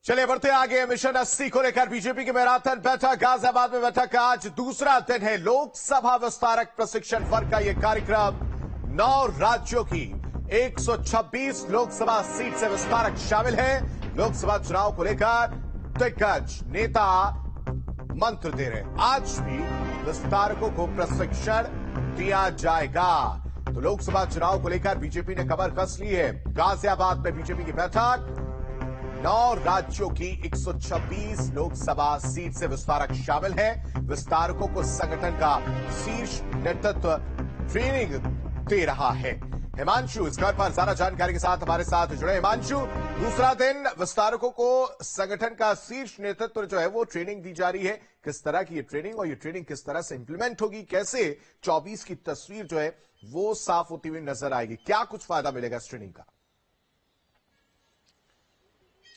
चलिए बढ़ते आगे। मिशन 80 को लेकर बीजेपी की मैराथन बैठक गाजियाबाद में। बैठक का आज दूसरा दिन है। लोकसभा विस्तारक प्रशिक्षण वर्ग का यह कार्यक्रम 9 राज्यों की 126 लोकसभा सीट से विस्तारक शामिल है। लोकसभा चुनाव को लेकर दिग्गज नेता मंत्र दे रहे हैं। आज भी विस्तारकों को प्रशिक्षण दिया जाएगा। तो लोकसभा चुनाव को लेकर बीजेपी ने कमर कस ली है। गाजियाबाद में बीजेपी की बैठक 9 राज्यों की 126 लोकसभा सीट से विस्तारक शामिल है। विस्तारकों को संगठन का शीर्ष नेतृत्व ट्रेनिंग दे रहा है। हिमांशु इस खबर पर ज्यादा जानकारी के साथ हमारे साथ जुड़े। हिमांशु, दूसरा दिन विस्तारकों को संगठन का शीर्ष नेतृत्व जो है वो ट्रेनिंग दी जा रही है। किस तरह की ये ट्रेनिंग और ये ट्रेनिंग किस तरह से इंप्लीमेंट होगी, कैसे 24 की तस्वीर जो है वो साफ होती हुई नजर आएगी, क्या कुछ फायदा मिलेगा इस ट्रेनिंग का?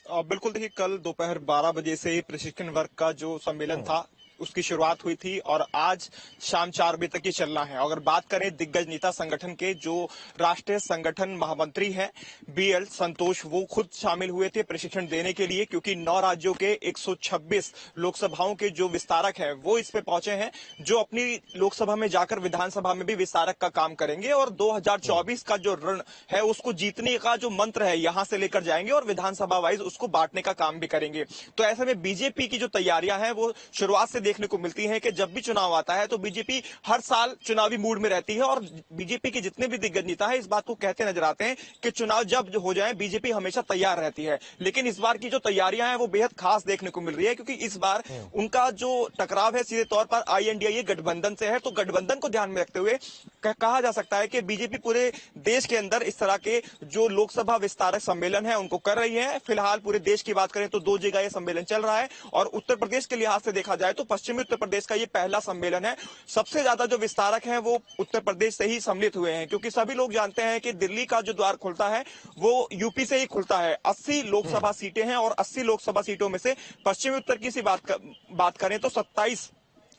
बिल्कुल, देखिए कल दोपहर 12 बजे से प्रशिक्षण वर्ग का जो सम्मेलन था उसकी शुरुआत हुई थी और आज शाम 4 बजे तक ये चलना है। अगर बात करें दिग्गज नेता संगठन के जो राष्ट्रीय संगठन महामंत्री हैं बीएल संतोष, वो खुद शामिल हुए थे प्रशिक्षण देने के लिए, क्योंकि 9 राज्यों के 126 लोकसभाओं के जो विस्तारक हैं वो इस पे पहुंचे हैं, जो अपनी लोकसभा में जाकर विधानसभा में भी विस्तारक का काम करेंगे और 2024 का जो रण है उसको जीतने का जो मंत्र है यहां से लेकर जाएंगे और विधानसभा वाइज उसको बांटने का काम भी करेंगे। तो ऐसे में बीजेपी की जो तैयारियां हैं वो शुरुआत से देखने को मिलती है कि जब भी चुनाव आता है तो बीजेपी हर साल चुनावी मूड में रहती है और बीजेपी के जितने भी दिग्गज नेता है इस बात को कहते नजर आते हैं कि चुनाव जब हो जाए बीजेपी हमेशा तैयार रहती है। लेकिन इस बार की जो तैयारियां हैं वो बेहद खास देखने को मिल रही है, क्योंकि इस बार उनका जो टकराव है सीधे तौर पर INDIA गठबंधन से है। तो गठबंधन को ध्यान में रखते हुए कहा जा सकता है कि बीजेपी पूरे देश के अंदर इस तरह के जो लोकसभा विस्तारक सम्मेलन है उनको कर रही है। फिलहाल पूरे देश की बात करें तो 2 जगह यह सम्मेलन चल रहा है और उत्तर प्रदेश के लिहाज से देखा जाए तो पश्चिमी उत्तर प्रदेश का ये पहला सम्मेलन है। सबसे ज्यादा जो विस्तारक हैं वो उत्तर प्रदेश से ही सम्मिलित हुए हैं, क्योंकि सभी लोग जानते हैं कि दिल्ली का जो द्वार खुलता है वो यूपी से ही खुलता है। 80 लोकसभा सीटें हैं और 80 लोकसभा सीटों में से पश्चिमी उत्तर की सी बात करें तो 27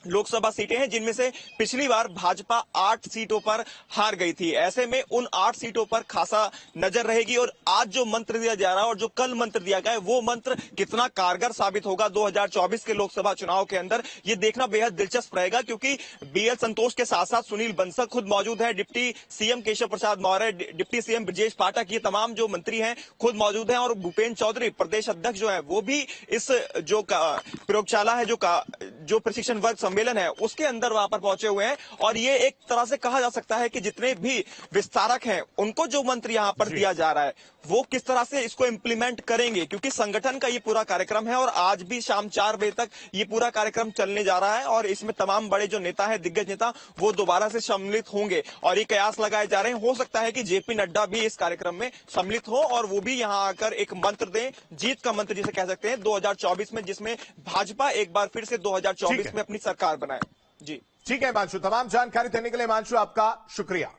लोकसभा सीटें हैं, जिनमें से पिछली बार भाजपा 8 सीटों पर हार गई थी। ऐसे में उन 8 सीटों पर खासा नजर रहेगी और आज जो मंत्र दिया जा रहा है और जो कल मंत्र दिया गया है वो मंत्र कितना कारगर साबित होगा 2024 के लोकसभा चुनाव के अंदर, ये देखना बेहद दिलचस्प रहेगा। क्योंकि बीएल संतोष के साथ साथ सुनील बंसल खुद मौजूद है, deputy CM Keshav Prasad Maurya, deputy CM Brajesh Pathak, ये तमाम जो मंत्री हैं खुद मौजूद हैं और भूपेन्द्र चौधरी प्रदेश अध्यक्ष जो है वो भी इस जो प्रयोगशाला है जो प्रशिक्षण वर्ग सम्मेलन है उसके अंदर वहां पर पहुंचे हुए हैं। और ये एक तरह से कहा जा सकता है कि जितने भी विस्तारक हैं उनको जो मंत्र यहां पर दिया जा रहा है वो किस तरह से इसको इंप्लीमेंट करेंगे, क्योंकि संगठन का ये पूरा कार्यक्रम है और आज भी शाम 4 बजे तक ये पूरा कार्यक्रम चलने जा रहा है और इसमें तमाम बड़े जो नेता है दिग्गज नेता वो दोबारा से सम्मिलित होंगे और ये कयास लगाए जा रहे हैं। हो सकता है कि जेपी नड्डा भी इस कार्यक्रम में सम्मिलित हो और वो भी यहां आकर एक मंत्र दें, जीत का मंत्र जिसे कह सकते हैं 2024 में, जिसमें भाजपा एक बार फिर से 2024 में अपनी सरकार बनाए। जी ठीक है हिमांशु, तमाम जानकारी देने के लिए हिमांशु आपका शुक्रिया।